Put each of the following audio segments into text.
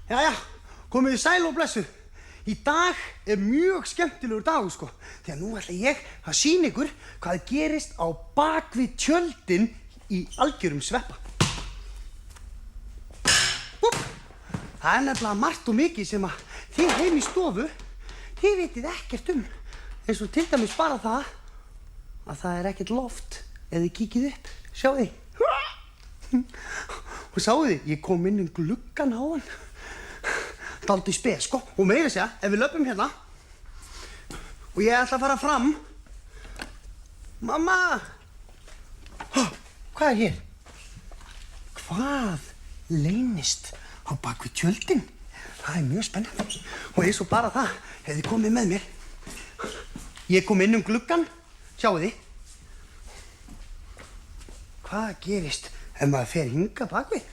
Jæja, komið þið sæl og blessuð. Í dag mjög skemmtilegur dagur, sko. Þegar nú ætla ég að sýna ykkur hvað gerist á bakvið tjöldin í algjörum sveppa. Úp! Það nefnilega margt og mikið sem að þið heim í stofu, þið vitið ekkert um. Eins og til dæmis bara það að það ekkert loft ef þið kíkið upp. Sjáu þið. Og sáu þið, ég kom inn gluggan á hann. Dálítið spes, sko. Og meira segja, ef við löpum hérna og ég ætla að fara fram. Mamma! Hvað hér? Hvað leynist á bakvið tjöldin? Það mjög spennandi. Og eins og bara það, ef þið komið með mér. Ég kom inn gluggan, sjáu þið. Hvað gerist ef maður fer hingað bakvið?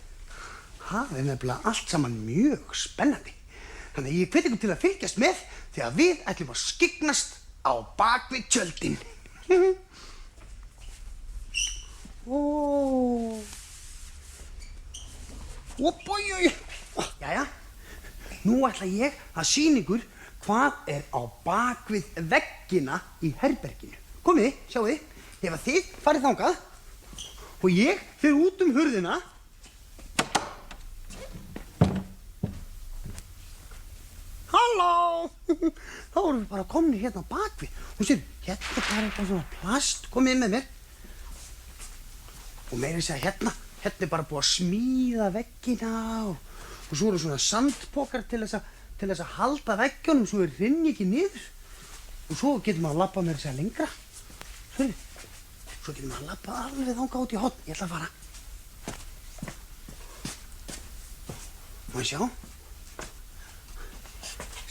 Það nefnilega allt saman mjög spennandi. Þannig að ég hvet ykkur til að fylgjast með þegar við ætlum að skyggnast á bakvið tjöldin. Óbói. Jæja, nú ætla ég að sýna ykkur hvað á bakvið veggina í herberginu. Komið, sjáu þið, ef að þið farið þangað og ég fer út hurðina. Halló! Þá erum við bara komnir hérna bakvið. Og sér, hérna bara eitthvað svona plast. Komið með mér. Og meira segja hérna bara búið að smíða veggina og svo eru svona sandpokar til þess að halda veggjunum svo þeir hrynji ekki niður. Og svo getur maður að labba meira segja lengra. Svo getur maður að labba alveg þangað út í horn. Ég ætla að fara. Má ég sjá?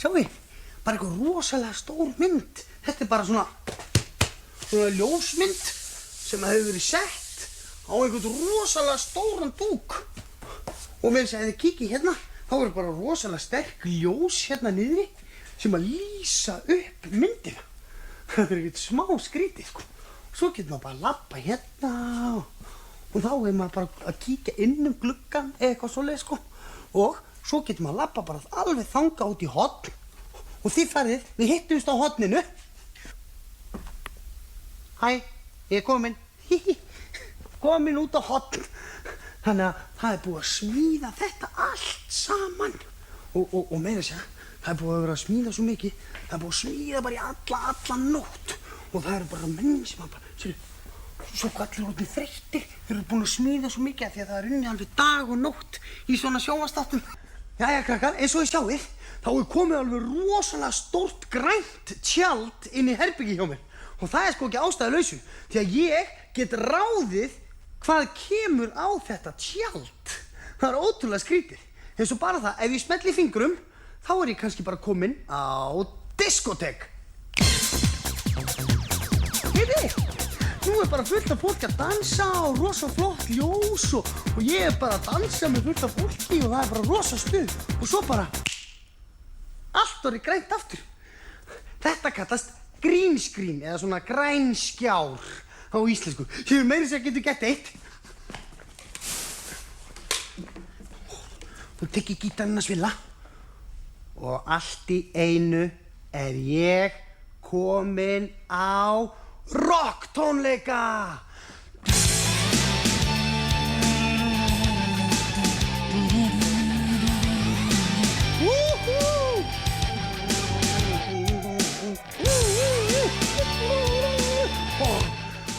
Sjáu þið, bara eitthvað rosalega stór mynd. Þetta bara svona ljósmynd sem hefur verið sett á einhvern rosalega stóran dúk. Og meira segja, ef þið kíkið hérna, þá eru bara rosalega sterk ljós hérna niðri sem að lýsa upp myndina. Þetta ekkert smá skrítið, sko. Svo getur maður bara að labba hérna og þá maður bara að kíkja inn gluggann eða eitthvað svoleiðis, sko. Og svo getur maður að labba bara alveg þangað út í horn og þið farið, við hittumst á horninu. Hæ, ég komin. Komin út á horn. Þannig að það búið að smíða þetta allt saman. Og meira segja, það búið að vera að smíða svo mikið. Það búið að smíða bara í alla nótt. Og það eru bara menn sem að bara, sérðu, svo allir orðnir þreyttir. Þeir eru búin að smíða svo mikið af því að það unnið alveg dag og nótt í svona sjónvarpsþáttum. Jæja, krakkar, eins og þið sjáið, þá komið alveg rosalega stórt grænt tjald inn í herbergi hjá mér. Og það sko ekki ástæðulausu, því að ég get ráðið hvað kemur á þetta tjald. Það ótrúlega skrítið. Eins og bara það, ef ég smelli fingrum, þá ég kannski bara kominn á diskotek. Heyrðu, nú bara fullt af fólki að dansa og rosa flott ljós og ég bara að dansa með fullt af fólki og það bara rosa stuð. Og svo bara allt orðið grænt aftur. Þetta kallast green screen eða svona grænskjár á íslensku. Sem meira segja getur gert eitt. Þú tekið gítarinn að svilla og allt í einu ég kominn á rocktónleika.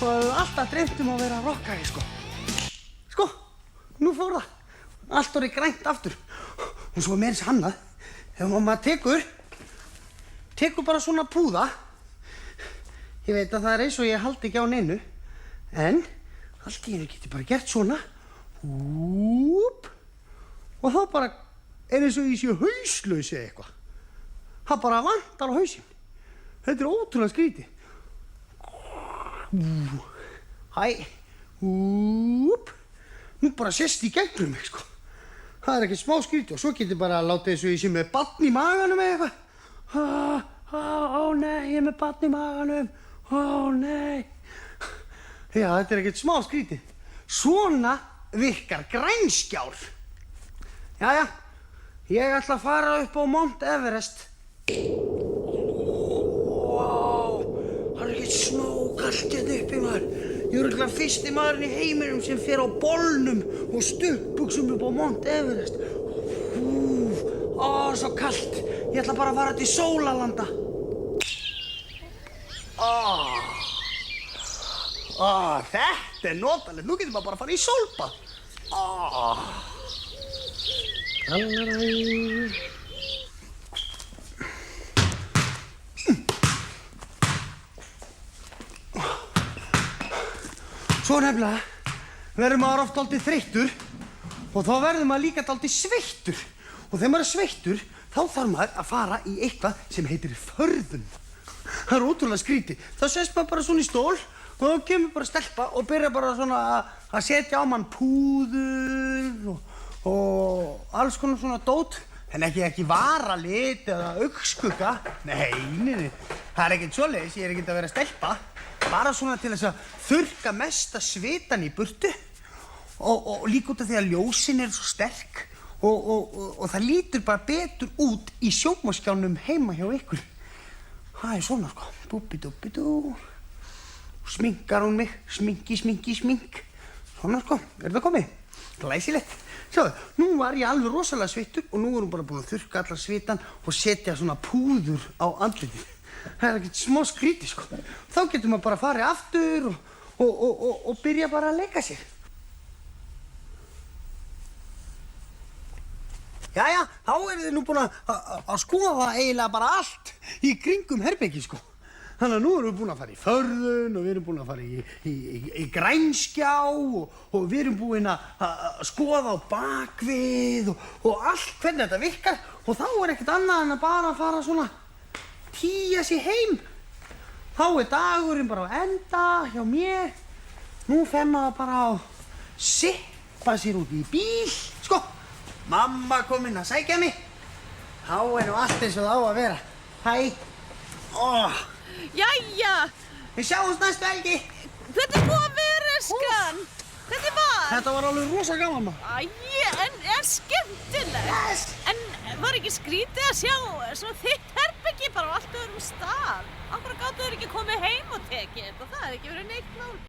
Og alltaf dreymt að vera rockari, sko. Sko, nú fór það. Allt orðið grænt aftur. Og svo meira þess annað. Ef maður tekur bara svona púða. Ég veit að það eins og ég haldi ekki á neinu. En allt í einu get ég bara gert svona. Húp. Og þá bara eins og ég sé hauslaus eða eitthvað. Það bara vantar á hausinn. Þetta ótrúlega skrítið. Hæ. Húp. Nú bara sést í gegnum mig, sko. Það ekkert smá skrítið og svo get ég bara að láta eins og ég sé með barn í maganum eða eitthvað. Ó nei, ég með barn í maganum. Ó nei. Já, þetta ekkert smá skrítið. Svona virkar grænskjár. Jæja, Ég ætla að fara upp á Mount Everest. Vá, það ekkert snókalt hérna uppi, maður. Ég örugglega fyrsti maðurinn í heiminum sem fer á bolnum og stuttbuxum upp á Mount Everest. Svo kalt. Ég ætla bara að fara til sólarlanda. Þetta notalegt. Nú getur maður bara að fara í sólbað. Svo nefnilega verður maður oft dálítið þreyttur og þá verður maður líka dálítið sveittur. Og þegar maður er sveittur, þá þarf maður að fara í eitthvað sem heitir förðun. Það ótrúlega skrítið. Þá sest maður bara svona í stól og þá kemur bara stelpa og byrjar bara svona að setja á mann púður og alls konar svona dót. En ekki varalit eða augnskugga. Nei, það er ekkert svoleiðis, ég er ekkert að vera stelpa. Bara svona til þess að þurrka mesta svitann í burtu og líka út af því að ljósin eru svo sterk og það lítur bara betur út í sjónvarpsskjánum heima hjá ykkur. Það er svona sko, dúbbi-dúbbi-dú. Sminkar hún mig, smink. Svona sko, er það komið? Glæsilegt. Sjáðu, nú var ég alveg rosalega sveittur og nú er hún bara búin að þurrka allar svitann og setja svona púður á andlitið. Það er ekkert smá skrítið sko. Þá getur maður bara að fara aftur og byrja bara að leika sér. Jæja, þá eru þið nú búin að skoða eiginlega bara allt í kringum herbergið sko. Þannig að nú erum við búin að fara í förðun og við erum búin að fara í grænskjá og við erum búin að skoða á bakvið og allt hvernig þetta virkar og þá er ekkert annað en að bara fara svona tía sig heim. Þá er dagurinn bara á enda hjá mér. Nú fer maður bara að sippa sér út í bíl, sko. Mamma kom inn að sækja mig. Þá er nú allt eins og það á að vera. Hæ. Jæja. Við sjáumst næstu helgi. Hvernig búið að vera, eskan? Hvernig var? Þetta var alveg rosa gaman, maður. En skemmtilegt. Yes. En var ekki skrítið að sjá svona þitt herbergi bara á allt öðrum stað? Af hverju gátu þeir ekki komið heim og tekið þetta? Það hefði ekki verið neitt mál.